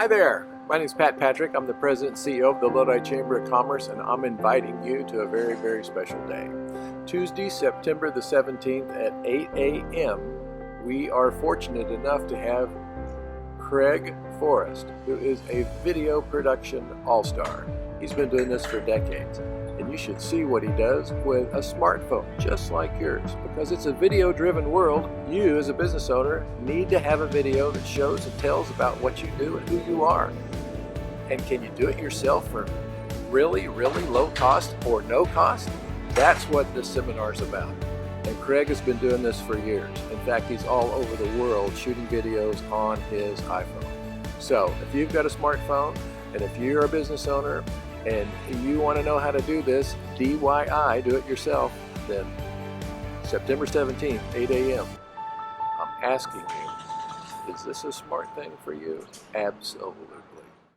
Hi there, my name is Pat Patrick. I'm the President and CEO of the Lodi Chamber of Commerce, and I'm inviting you to a very, very special day. Tuesday, September the 17th at 8 a.m., we are fortunate enough to have Craig Forrest, who is a video production all-star. He's been doing this for decades, and you should see what he does with a smartphone just like yours. Because it's a video-driven world, you as a business owner need to have a video that shows and tells about what you do and who you are. And can you do it yourself for really, really low cost or no cost? That's what this seminar is about. And Craig has been doing this for years. In fact, he's all over the world shooting videos on his iPhone. So if you've got a smartphone, and if you're a business owner, and you want to know how to do this, DIY, do it yourself, then September 17th, 8 a.m., I'm asking you, is this a smart thing for you? Absolutely.